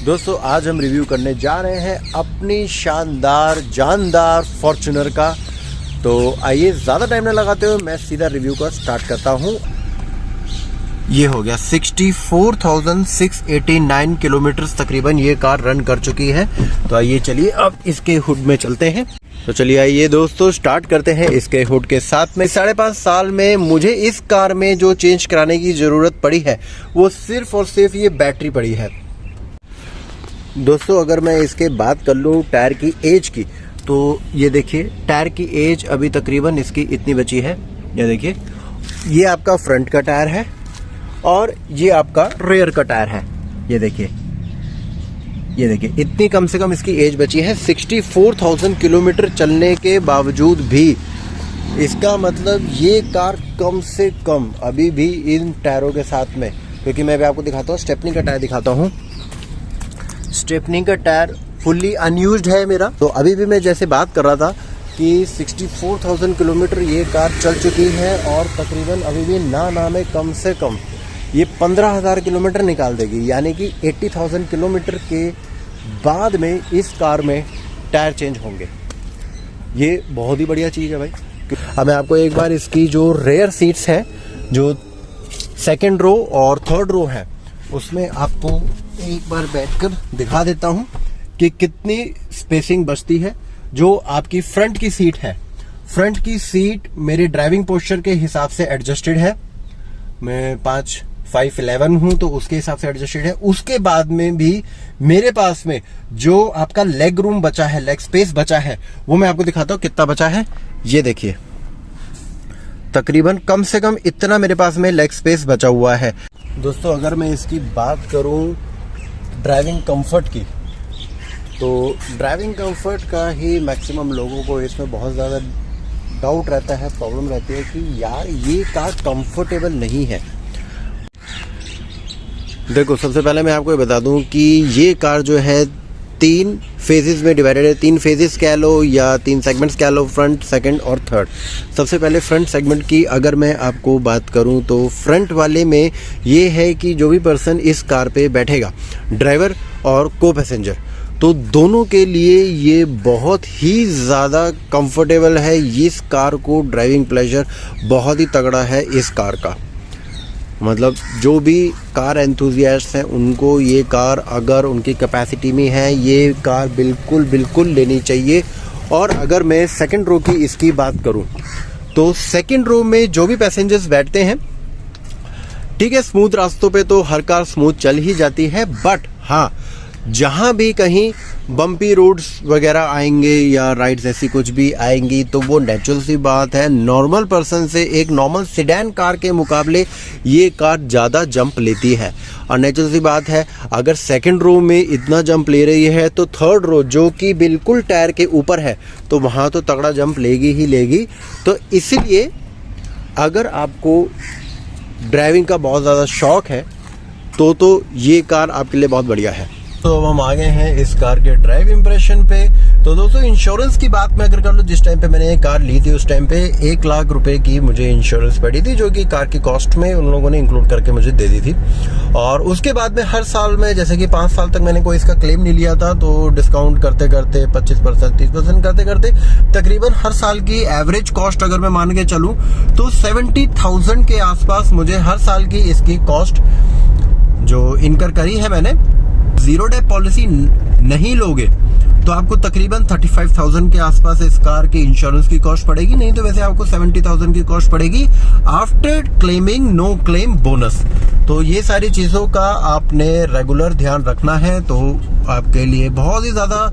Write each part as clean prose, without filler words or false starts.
दोस्तों आज हम रिव्यू करने जा रहे हैं अपनी शानदार जानदार फॉर्च्यूनर का। तो आइए ज़्यादा टाइम न लगाते हुए मैं सीधा रिव्यू का स्टार्ट करता हूँ। ये हो गया 64,689 किलोमीटर तकरीबन ये कार रन कर चुकी है। तो आइए चलिए अब इसके हुड में चलते हैं। तो चलिए आइए दोस्तों स्टार्ट करते हैं इसके हुड के साथ में। 5.5 साल में मुझे इस कार में जो चेंज कराने की ज़रूरत पड़ी है वो सिर्फ और सिर्फ ये बैटरी पड़ी है। दोस्तों अगर मैं इसके बात कर लूँ टायर की एज की, तो ये देखिए टायर की एज अभी तकरीबन इसकी इतनी बची है। ये देखिए ये आपका फ्रंट का टायर है और ये आपका रेयर का टायर है। ये देखिए इतनी कम से कम इसकी एज बची है। 64,000 किलोमीटर चलने के बावजूद भी इसका मतलब ये कार कम से कम अभी भी इन टायरों के साथ में, क्योंकि मैं भी आपको दिखाता हूँ स्टेपनी का टायर दिखाता हूँ। स्टेपनी का टायर फुल्ली अनयूज्ड है मेरा। तो अभी भी मैं जैसे बात कर रहा था कि 64,000 किलोमीटर ये कार चल चुकी है और तकरीबन अभी भी ना में कम से कम ये 15,000 किलोमीटर निकाल देगी, यानी कि 80,000 किलोमीटर के बाद में इस कार में टायर चेंज होंगे। ये बहुत ही बढ़िया चीज़ है भाई। अब मैं आपको एक बार इसकी जो रेयर सीट्स हैं, जो सेकंड रो और थर्ड रो है, उसमें आपको एक बार बैठकर दिखा देता हूँ कि कितनी स्पेसिंग बचती है। जो आपकी फ्रंट की सीट है, फ्रंट की सीट मेरी ड्राइविंग पोस्चर के हिसाब से एडजस्टेड है। मैं 5'11" हूं तो उसके हिसाब से एडजस्टेड है। उसके बाद में भी मेरे पास में जो आपका लेग रूम बचा है, लेग स्पेस बचा है, वो मैं आपको दिखाता हूं कितना बचा है। ये देखिए तकरीबन कम से कम इतना मेरे पास में लेग स्पेस बचा हुआ है। दोस्तों अगर मैं इसकी बात करूं ड्राइविंग कंफर्ट की, तो ड्राइविंग कंफर्ट का ही मैक्सिमम लोगों को इसमें बहुत ज़्यादा डाउट रहता है, प्रॉब्लम रहती है कि यार ये कार कंफर्टेबल नहीं है। देखो सबसे पहले मैं आपको ये बता दूं कि ये कार जो है 3 फेजेस में डिवाइडेड है। 3 फेजेस कह लो या 3 सेगमेंट्स कह लो, फ्रंट, सेकंड और थर्ड। सबसे पहले फ्रंट सेगमेंट की अगर मैं आपको बात करूं तो फ्रंट वाले में ये है कि जो भी पर्सन इस कार पे बैठेगा, ड्राइवर और को पैसेंजर, तो दोनों के लिए ये बहुत ही ज़्यादा कंफर्टेबल है। इस कार को ड्राइविंग प्लेजर बहुत ही तगड़ा है इस कार का। मतलब जो भी कार एंथुजियास्ट हैं उनको ये कार अगर उनकी कैपेसिटी में है, ये कार बिल्कुल लेनी चाहिए। और अगर मैं सेकंड रो की इसकी बात करूं तो सेकंड रो में जो भी पैसेंजर्स बैठते हैं, ठीक है, स्मूथ रास्तों पे तो हर कार स्मूथ चल ही जाती है, बट हाँ जहाँ भी कहीं बम्पी रोड्स वगैरह आएंगे या राइड्स ऐसी कुछ भी आएंगी तो वो नेचुरल सी बात है, नॉर्मल पर्सन से एक नॉर्मल सेडान कार के मुकाबले ये कार ज़्यादा जंप लेती है। और नेचुरल सी बात है अगर सेकंड रो में इतना जंप ले रही है तो थर्ड रो जो कि बिल्कुल टायर के ऊपर है तो वहाँ तो तगड़ा जंप लेगी ही लेगी। तो इसीलिए अगर आपको ड्राइविंग का बहुत ज़्यादा शौक है तो ये कार आपके लिए बहुत बढ़िया है। तो अब हम आ गए हैं इस कार के ड्राइव इंप्रेशन पे। तो दोस्तों इंश्योरेंस की बात मैं अगर कर लूँ, जिस टाइम पे मैंने ये कार ली थी उस टाइम पे 1 लाख रुपए की मुझे इंश्योरेंस पड़ी थी, जो कि कार की कॉस्ट में उन लोगों ने इंक्लूड करके मुझे दे दी थी। और उसके बाद में हर साल में, जैसे कि 5 साल तक मैंने कोई इसका क्लेम नहीं लिया था, तो डिस्काउंट करते करते 25%, 30% करते करते तकरीबन हर साल की एवरेज कॉस्ट अगर मैं मान के चलूँ तो 70,000 के आसपास मुझे हर साल की इसकी कॉस्ट जो इनकर करी है मैंने। जीरो डे पॉलिसी नहीं लोगे तो आपको तकरीबन 35,000 के आसपास इस कार की इंश्योरेंस की कॉस्ट पड़ेगी, नहीं तो वैसे आपको 70,000 की कॉस्ट पड़ेगी after claiming no claim bonus. तो ये सारी चीज़ों का आपने रेगुलर ध्यान रखना है, तो आपके लिए बहुत ही ज़्यादा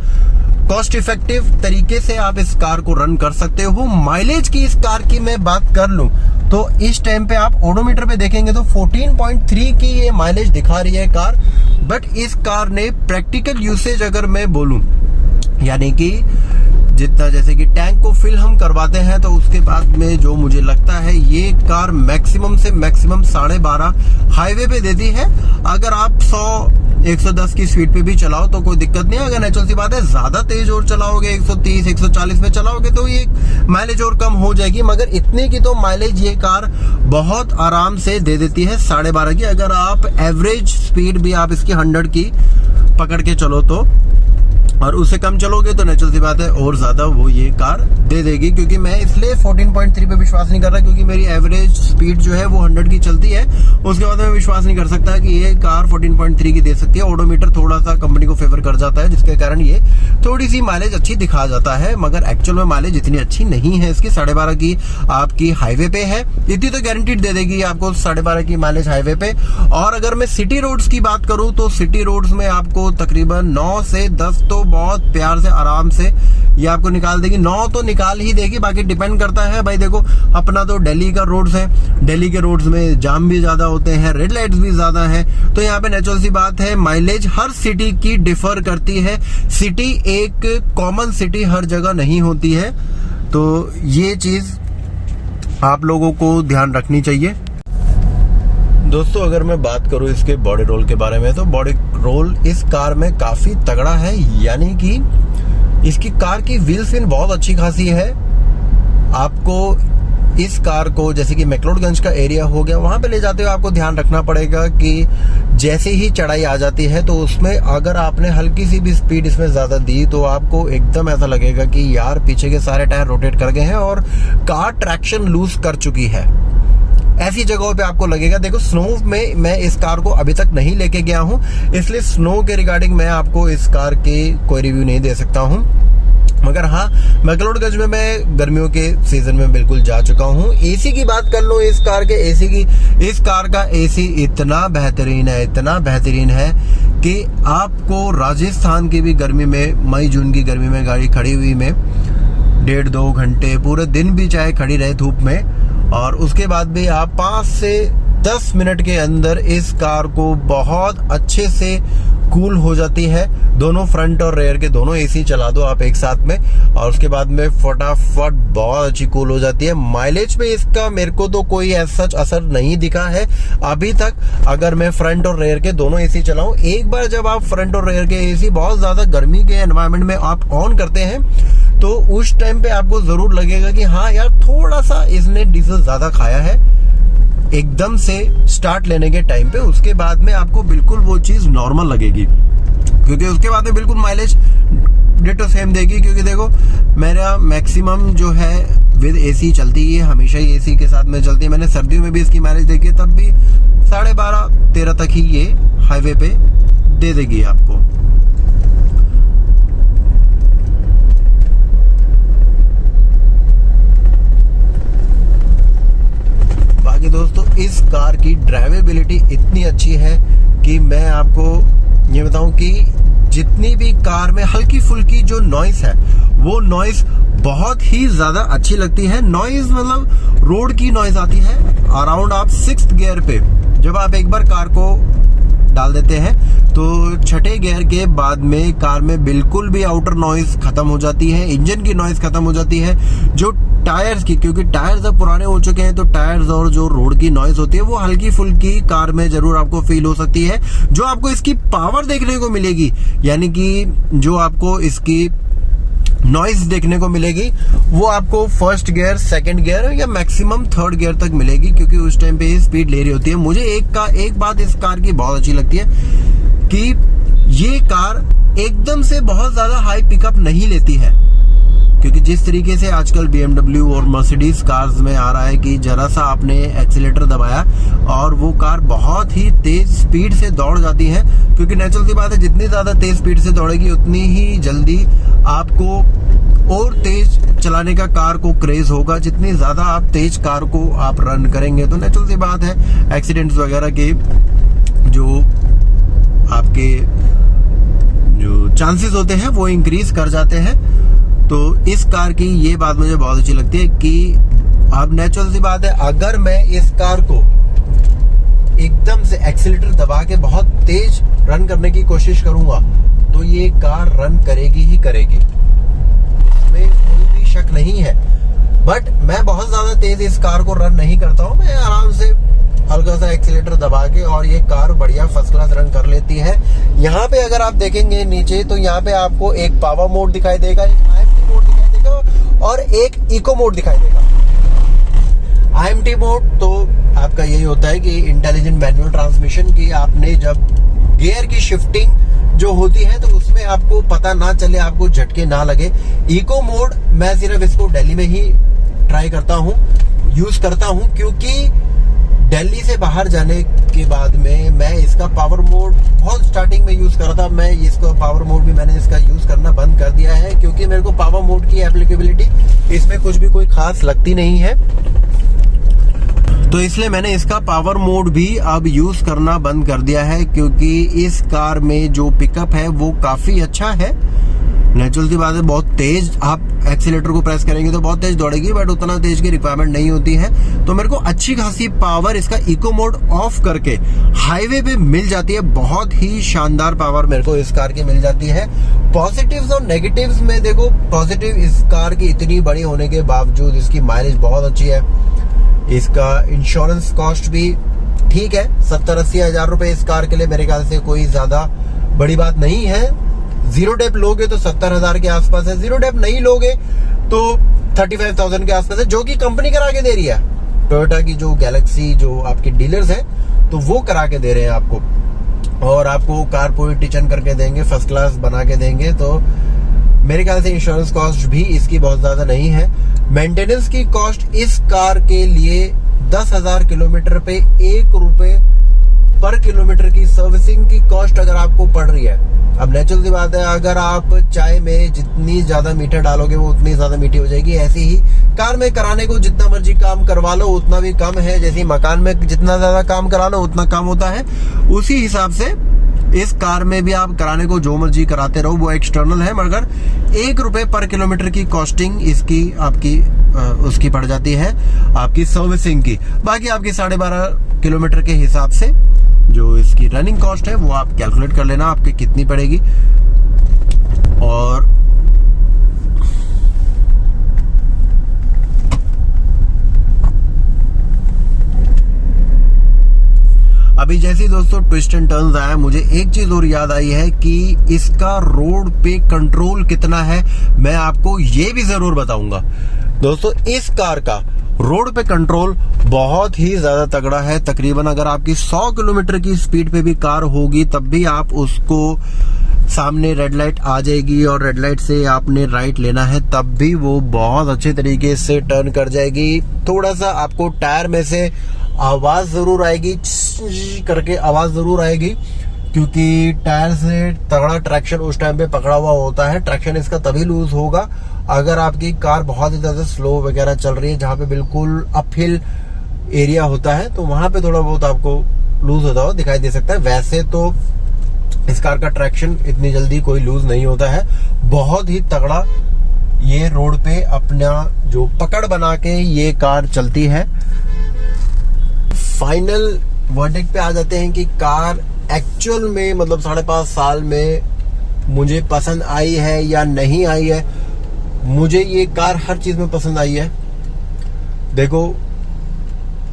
कॉस्ट इफेक्टिव तरीके से आप इस कार को रन कर सकते हो। माइलेज की इस कार की मैं बात कर लूं तो इस टाइम पे आप ओडोमीटर पे देखेंगे तो 14.3 की ये माइलेज दिखा रही है कार। बट इस कार ने प्रैक्टिकल यूसेज अगर मैं बोलूं, यानी कि जितना जैसे कि टैंक को फिल हम करवाते हैं तो उसके बाद में जो मुझे लगता है ये कार मैक्सिमम से मैक्सिमम 12.5 हाईवे पे देती है। अगर आप 100-110 की स्पीड पे भी चलाओ तो कोई दिक्कत नहीं है। अगर नेचुरल सी बात है ज्यादा तेज और चलाओगे 130-140 पे चलाओगे तो ये माइलेज और कम हो जाएगी, मगर इतने की तो माइलेज ये कार बहुत आराम से दे देती है 12.5 की। अगर आप एवरेज स्पीड भी आप इसकी 100 की पकड़ के चलो तो, और उससे कम चलोगे तो नेचुरल सी बात है और ज्यादा वो ये कार दे देगी। क्योंकि मैं इसलिए 14.3 पे विश्वास नहीं कर रहा, क्योंकि मेरी एवरेज स्पीड जो है वो 100 की चलती है, उसके बाद मैं विश्वास नहीं कर सकता कि ये कार 14.3 की दे सकती है। ओडोमीटर थोड़ा सा कंपनी को फेवर कर जाता है, जिसके कारण ये थोड़ी सी माइलेज अच्छी दिखा जाता है, मगर एक्चुअल में माइलेज इतनी अच्छी नहीं है इसकी। 12.5 की आपकी हाईवे पे है, इतनी तो गारंटीड दे देगी आपको 12.5 की माइलेज हाईवे पे। और अगर मैं सिटी रोड्स की बात करूं तो सिटी रोड्स में आपको तकरीबन 9 से 10 तो बहुत प्यार से आराम से ये आपको निकाल देगी। 9 तो निकाल ही देगी, बाकी डिपेंड करता है भाई। देखो अपना तो दिल्ली का रोड्स है, दिल्ली के रोड्स में जाम भी ज्यादा होते हैं, रेड लाइट्स भी ज्यादा है, तो यहाँ पे नेचुरल सी बात है माइलेज हर सिटी की डिफर करती है। सिटी एक कॉमन सिटी हर जगह नहीं होती है, तो ये चीज आप लोगों को ध्यान रखनी चाहिए। दोस्तों अगर मैं बात करूं इसके बॉडी रोल के बारे में, तो बॉडी रोल इस कार में काफी तगड़ा है, यानी कि इसकी कार की व्हील स्पिन बहुत अच्छी खासी है। आपको इस कार को जैसे कि मैक्लोडगंज का एरिया हो गया, वहां पे ले जाते हुए आपको ध्यान रखना पड़ेगा कि जैसे ही चढ़ाई आ जाती है तो उसमें अगर आपने हल्की सी भी स्पीड इसमें ज्यादा दी तो आपको एकदम ऐसा लगेगा कि यार पीछे के सारे टायर रोटेट कर गए हैं और कार ट्रैक्शन लूज कर चुकी है। ऐसी जगहों पे आपको लगेगा। देखो स्नो में मैं इस कार को अभी तक नहीं लेके गया हूं, इसलिए स्नो के रिगार्डिंग मैं आपको इस कार के कोई रिव्यू नहीं दे सकता हूं। मगर हाँ, मैक्लोडगंज में मैं गर्मियों के सीजन में बिल्कुल जा चुका हूँ। एसी की बात कर लो इस कार के एसी की, इस कार का एसी इतना बेहतरीन है, इतना बेहतरीन है कि आपको राजस्थान की भी गर्मी में, मई जून की गर्मी में गाड़ी खड़ी हुई में 1.5-2 घंटे पूरे दिन भी चाहे खड़ी रहे धूप में, और उसके बाद भी आप 5 से 10 मिनट के अंदर इस कार को बहुत अच्छे से कूल हो जाती है। दोनों फ्रंट और रेयर के दोनों एसी चला दो आप एक साथ में, और उसके बाद में फटाफट बहुत अच्छी कूल हो जाती है। माइलेज पे इसका मेरे को तो कोई ऐसा असर नहीं दिखा है अभी तक, अगर मैं फ्रंट और रेयर के दोनों एसी चलाऊं। एक बार जब आप फ्रंट और रेयर के एसी बहुत ज्यादा गर्मी के एनवायरनमेंट में आप ऑन करते हैं तो उस टाइम पे आपको जरूर लगेगा कि हाँ यार थोड़ा सा इसने डीजल ज्यादा खाया है एकदम से स्टार्ट लेने के टाइम पे। उसके बाद में आपको बिल्कुल वो चीज नॉर्मल लगेगी, क्योंकि उसके बाद में बिल्कुल माइलेज डिटो सेम देगी। क्योंकि देखो मेरा मैक्सिमम जो है विद एसी चलती है, हमेशा ही एसी के साथ में चलती है। मैंने सर्दियों में भी इसकी माइलेज देखी है, तब भी 12.5-13 तक ही ये हाईवे पे दे देगी आपको। बाकी दोस्तों इस कार की ड्राइवेबिलिटी इतनी अच्छी है कि मैं आपको ये बताऊं कि जितनी भी कार में हल्की फुल्की जो नॉइस है वो नॉइस बहुत ही ज्यादा अच्छी लगती है। नॉइस मतलब रोड की नॉइस आती है अराउंड आप 6th गियर पे जब आप एक बार कार को डाल देते हैं तो 6ठे गियर के बाद में कार में बिल्कुल भी आउटर नॉइस खत्म हो जाती है, इंजन की नॉइस खत्म हो जाती है। जो टायर्स की, क्योंकि टायर्स अब पुराने हो चुके हैं तो टायर्स और जो रोड की नॉइस होती है वो हल्की फुल्की कार में जरूर आपको फील हो सकती है। जो आपको इसकी पावर देखने को मिलेगी, यानी कि जो आपको इसकी नॉइस देखने को मिलेगी वो आपको फर्स्ट गियर, सेकंड गियर या मैक्सिमम 3rd गियर तक मिलेगी, क्योंकि उस टाइम पे स्पीड ले रही होती है। मुझे एक बात इस कार की बहुत अच्छी लगती है कि ये कार एकदम से बहुत ज्यादा हाई पिकअप नहीं लेती है, क्योंकि जिस तरीके से आजकल BMW और मर्सिडीज कार्स में आ रहा है कि जरा सा आपने एक्सीलेटर दबाया और वो कार बहुत ही तेज स्पीड से दौड़ जाती है। क्योंकि नेचुरल सी बात है, जितनी ज्यादा तेज स्पीड से दौड़ेगी उतनी ही जल्दी आपको और तेज चलाने का कार को क्रेज होगा। जितनी ज्यादा आप तेज कार को आप रन करेंगे तो नेचुरल सी बात है एक्सीडेंट्स वगैरह के जो आपके जो चांसेस होते हैं वो इंक्रीज कर जाते हैं। तो इस कार की ये बात मुझे बहुत अच्छी लगती है कि अब नेचुरल सी बात है, अगर मैं इस कार को एकदम से एक्सीलेटर दबा के बहुत तेज रन करने की कोशिश करूंगा तो ये कार रन करेगी ही करेगी, इसमें कोई भी शक नहीं है। बट मैं बहुत ज्यादा तेज इस कार को रन नहीं करता हूं, मैं आराम से हल्का सा एक्सीलेटर दबा के और ये कार बढ़िया फर्स्ट क्लास रन कर लेती है। यहाँ पे अगर आप देखेंगे नीचे तो यहाँ पे आपको एक पावर मोड दिखाई देगा, एक IMT मोड दिखाई देगा और एक इको मोड दिखाई देगा। IMT मोड तो आपका यही होता है कि इंटेलिजेंट मैनुअल ट्रांसमिशन की आपने जब गियर की शिफ्टिंग जो होती है तो उसमें आपको पता ना चले, आपको झटके ना लगे। इको मोड मैं सिर्फ इसको दिल्ली में ही ट्राई करता हूँ, यूज करता हूँ, क्योंकि दिल्ली से बाहर जाने के बाद में मैं इसका पावर मोड बहुत स्टार्टिंग में यूज कर रहा था। मैं इसको पावर मोड भी मैंने इसका यूज करना बंद कर दिया है, क्योंकि मेरे को पावर मोड की एप्लीकेबिलिटी इसमें कुछ भी कोई खास लगती नहीं है। तो इसलिए मैंने इसका पावर मोड भी अब यूज करना बंद कर दिया है, क्योंकि इस कार में जो पिकअप है वो काफी अच्छा है। नेचुरल सी बात है, बहुत तेज आप एक्सीलेटर को प्रेस करेंगे तो बहुत तेज दौड़ेगी, बट उतना तेज की रिक्वायरमेंट नहीं होती है। तो मेरे को अच्छी खासी पावर इसका इको मोड ऑफ करके हाईवे पे मिल जाती है। बहुत ही शानदार पावर मेरे को इस कार की मिल जाती है। पॉजिटिव्स और नेगेटिव्स में देखो, पॉजिटिव इस कार की इतनी बड़ी होने के बावजूद इसकी माइलेज बहुत अच्छी है। इसका इंश्योरेंस कॉस्ट भी ठीक है, 70-80 हजार रुपए इस कार के लिए मेरे ख्याल से कोई ज्यादा बड़ी बात नहीं है। जीरो डेप लोगे तो 70,000 के आसपास है, जीरो डेप नहीं लोगे तो 35,000 के आसपास है, जो कि कंपनी करा के दे रही है। टोयोटा की जो गैलेक्सी जो आपके डीलर्स हैं तो वो करा के दे रहे हैं आपको, और आपको कार पूरी टिचन करके देंगे, फर्स्ट क्लास बना के देंगे। तो मेरे ख्याल से इंश्योरेंस कॉस्ट भी इसकी बहुत ज्यादा नहीं है। मेंटेनेंस की कॉस्ट इस कार के लिए 10,000 किलोमीटर पे 1 रुपए पर किलोमीटर की सर्विसिंग की कॉस्ट अगर आपको पड़ रही है। अब नेचुरल सी बात है, अगर आप चाय में जितनी ज्यादा मीठा डालोगे वो उतनी ज्यादा मीठी हो जाएगी। ऐसे ही कार में कराने को जितना मर्जी काम करवा लो उतना भी कम है। जैसे मकान में जितना ज्यादा काम करा लो उतना कम होता है, उसी हिसाब से इस कार में भी आप कराने को जो मर्जी कराते रहो, वो एक्सटर्नल है, मगर 1 रुपए पर किलोमीटर की कॉस्टिंग इसकी आपकी उसकी पड़ जाती है आपकी सर्विसिंग की। बाकी आपकी 12.5 किलोमीटर के हिसाब से जो इसकी रनिंग कॉस्ट है वो आप कैलकुलेट कर लेना आपकी कितनी पड़ेगी। और अभी जैसे दोस्तों ट्विस्ट एंड टर्न्स आया, मुझे एक चीज और याद आई है कि इसका रोड पे कंट्रोल कितना है, मैं आपको ये भी जरूर बताऊंगा। दोस्तों इस कार का रोड पे कंट्रोल बहुत ही ज्यादा तगड़ा है। तकरीबन अगर आपकी 100 किलोमीटर की स्पीड पे भी कार होगी तब भी आप उसको सामने रेड लाइट आ जाएगी और रेड लाइट से आपने राइट लेना है तब भी वो बहुत अच्छे तरीके से टर्न कर जाएगी। थोड़ा सा आपको टायर में से आवाज जरूर आएगी, करके आवाज जरूर आएगी, क्योंकि टायर से तगड़ा ट्रैक्शन उस टाइम पे पकड़ा हुआ होता है। ट्रैक्शन इसका तभी लूज होगा अगर आपकी कार बहुत ही ज्यादा स्लो वगैरह चल रही है, जहां पे बिल्कुल अपहिल एरिया होता है तो वहां पे थोड़ा बहुत आपको लूज होता हुआ दिखाई दे सकता है। वैसे तो इस कार का ट्रैक्शन इतनी जल्दी कोई लूज नहीं होता है, बहुत ही तगड़ा ये रोड पे अपना जो पकड़ बना के ये कार चलती है। फाइनल वर्डिक्ट पे आ जाते हैं कि कार एक्चुअल में मतलब 5.5 साल में मुझे पसंद आई है या नहीं आई है। मुझे ये कार हर चीज में पसंद आई है। देखो,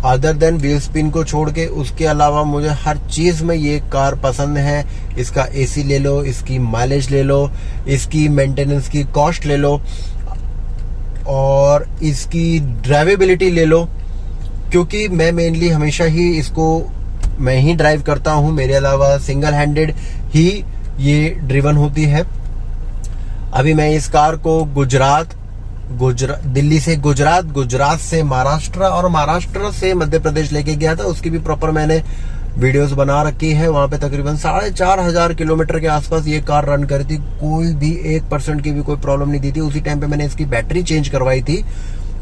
अदर देन व्हील स्पिन को छोड़ के उसके अलावा मुझे हर चीज में ये कार पसंद है। इसका एसी ले लो, इसकी माइलेज ले लो, इसकी मेंटेनेंस की कॉस्ट ले लो और इसकी ड्राइवेबिलिटी ले लो, क्योंकि मैं मेनली हमेशा ही इसको मैं ही ड्राइव करता हूं, मेरे अलावा सिंगल हैंडेड ही ये ड्रिवन होती है। अभी मैं इस कार को दिल्ली से गुजरात से महाराष्ट्र और महाराष्ट्र से मध्य प्रदेश लेके गया था। उसकी भी प्रॉपर मैंने वीडियोस बना रखी है। वहां पे तकरीबन 4,500 किलोमीटर के आसपास ये कार रन करी थी, कोई भी 1% की भी कोई प्रॉब्लम नहीं दी थी। उसी टाइम पे मैंने इसकी बैटरी चेंज करवाई थी,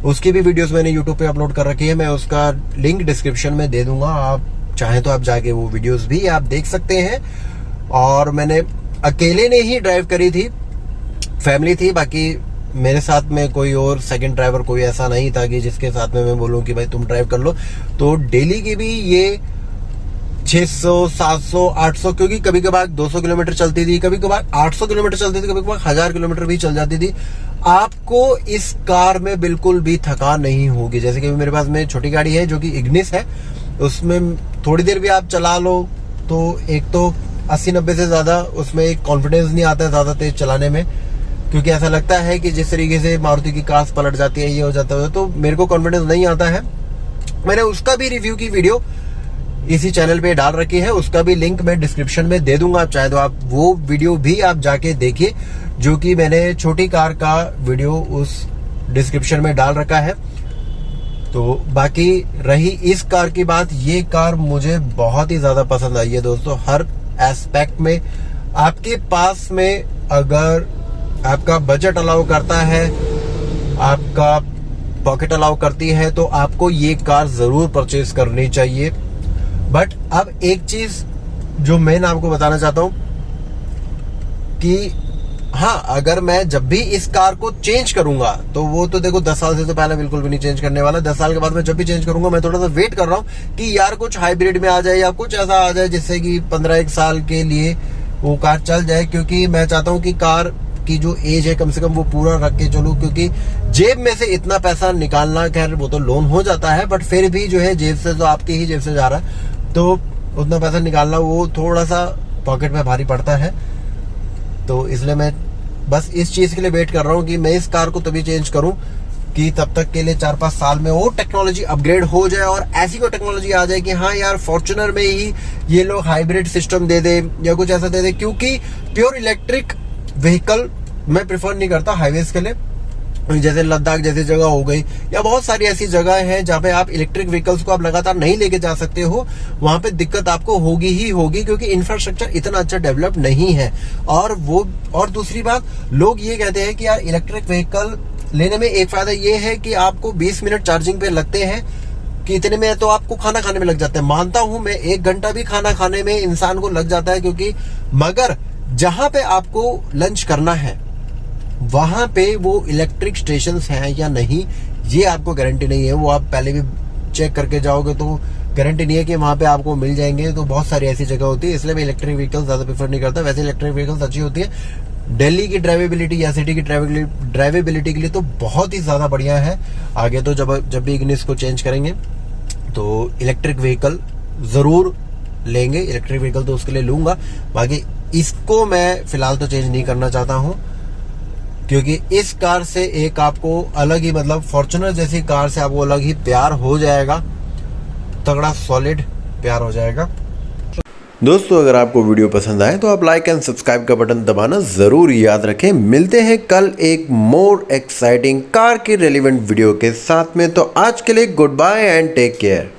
उसकी भी वीडियोस मैंने यूट्यूब पे अपलोड कर रखी है। मैं उसका लिंक डिस्क्रिप्शन में दे दूंगा, आप चाहे तो आप जाके वो वीडियोस भी आप देख सकते हैं। और मैंने अकेले ने ही ड्राइव करी थी, फैमिली थी, बाकी मेरे साथ में कोई और सेकंड ड्राइवर कोई ऐसा नहीं था कि जिसके साथ में मैं बोलूं कि भाई तुम ड्राइव कर लो। तो डेली की भी ये 600, 700, 800, क्योंकि कभी कभार 200 किलोमीटर चलती थी, कभी कभार 800 किलोमीटर चलती थी, कभी कभार 1000 किलोमीटर भी चल जाती थी। आपको इस कार में बिल्कुल भी थकान नहीं होगी। जैसे कि मेरे पास में छोटी गाड़ी है जो कि इग्निस है, उसमें थोड़ी देर भी आप चला लो तो एक तो 80-90 से ज्यादा उसमें एक कॉन्फिडेंस नहीं आता है ज्यादा तेज चलाने में, क्योंकि ऐसा लगता है कि जिस तरीके से मारुति की कार पलट जाती है, ये हो जाता है, तो मेरे को कॉन्फिडेंस नहीं आता है। मैंने उसका भी रिव्यू की वीडियो इसी चैनल पे डाल रखी है, उसका भी लिंक मैं डिस्क्रिप्शन में दे दूंगा, आप चाहे तो आप वो वीडियो भी आप जाके देखिए, जो कि मैंने छोटी कार का वीडियो उस डिस्क्रिप्शन में डाल रखा है। तो बाकी रही इस कार की बात, ये कार मुझे बहुत ही ज्यादा पसंद आई है दोस्तों, हर एस्पेक्ट में। आपके पास में अगर आपका बजट अलाउ करता है, आपका पॉकेट अलाउ करती है, तो आपको ये कार जरूर परचेज करनी चाहिए। बट अब एक चीज जो मैं आपको बताना चाहता हूं कि हाँ, अगर मैं जब भी इस कार को चेंज करूंगा तो वो तो देखो 10 साल से तो पहले बिल्कुल भी नहीं चेंज करने वाला। 10 साल के बाद मैं जब भी चेंज करूंगा, मैं थोड़ा सा वेट कर रहा हूं कि यार कुछ हाइब्रिड में आ जाए या कुछ ऐसा आ जाए जिससे कि 15-1 साल के लिए वो कार चल जाए, क्योंकि मैं चाहता हूं कि कार की जो एज है कम से कम वो पूरा रख के चलूं, क्योंकि जेब में से इतना पैसा निकालना, खैर वो तो लोन हो जाता है, बट फिर भी जो है जेब से, तो आपकी ही जेब से जा रहा है, तो उतना पैसा निकालना वो थोड़ा सा पॉकेट में भारी पड़ता है। तो इसलिए मैं बस इस चीज के लिए वेट कर रहा हूँ कि मैं इस कार को तभी चेंज करूं कि तब तक के लिए 4-5 साल में वो टेक्नोलॉजी अपग्रेड हो जाए और ऐसी कोई टेक्नोलॉजी आ जाए कि हाँ यार, फॉर्च्यूनर में ही ये लोग हाइब्रिड सिस्टम दे दे या कुछ ऐसा दे दे, क्योंकि प्योर इलेक्ट्रिक व्हीकल मैं प्रेफर नहीं करता हाईवेज के लिए। जैसे लद्दाख जैसी जगह हो गई, या बहुत सारी ऐसी जगह है जहाँ पे आप इलेक्ट्रिक व्हीकल्स को आप लगातार नहीं लेके जा सकते हो, वहां पे दिक्कत आपको होगी ही होगी, क्योंकि इंफ्रास्ट्रक्चर इतना अच्छा डेवलप नहीं है। और दूसरी बात, लोग ये कहते हैं कि यार इलेक्ट्रिक व्हीकल लेने में एक फायदा ये है कि आपको 20 मिनट चार्जिंग पे लगते हैं, कि इतने में तो आपको खाना खाने में लग जाता है। मानता हूं मैं, 1 घंटा भी खाना खाने में इंसान को लग जाता है, क्योंकि मगर जहां पे आपको लंच करना है वहां पे वो इलेक्ट्रिक स्टेशंस हैं या नहीं, ये आपको गारंटी नहीं है। वो आप पहले भी चेक करके जाओगे तो गारंटी नहीं है कि वहां पे आपको मिल जाएंगे। तो बहुत सारी ऐसी जगह होती है, इसलिए मैं इलेक्ट्रिक व्हीकल ज्यादा प्रेफर नहीं करता। वैसे इलेक्ट्रिक व्हीकल्स अच्छी होती है, दिल्ली की ड्राइवेबिलिटी या सिटी की ड्राइवेबिलिटी के लिए तो बहुत ही ज्यादा बढ़िया है। आगे तो जब भी इग्निस को चेंज करेंगे तो इलेक्ट्रिक व्हीकल जरूर लेंगे, इलेक्ट्रिक व्हीकल तो उसके लिए लूंगा। बाकी इसको मैं फिलहाल तो चेंज नहीं करना चाहता हूं, क्योंकि इस कार से एक आपको अलग ही, मतलब फॉर्च्यूनर जैसी कार से आपको अलग ही प्यार हो जाएगा, तगड़ा सॉलिड प्यार हो जाएगा। दोस्तों, अगर आपको वीडियो पसंद आए तो आप लाइक एंड सब्सक्राइब का बटन दबाना जरूर याद रखें। मिलते हैं कल एक मोर एक्साइटिंग कार की रेलिवेंट वीडियो के साथ में। तो आज के लिए good bye and take care.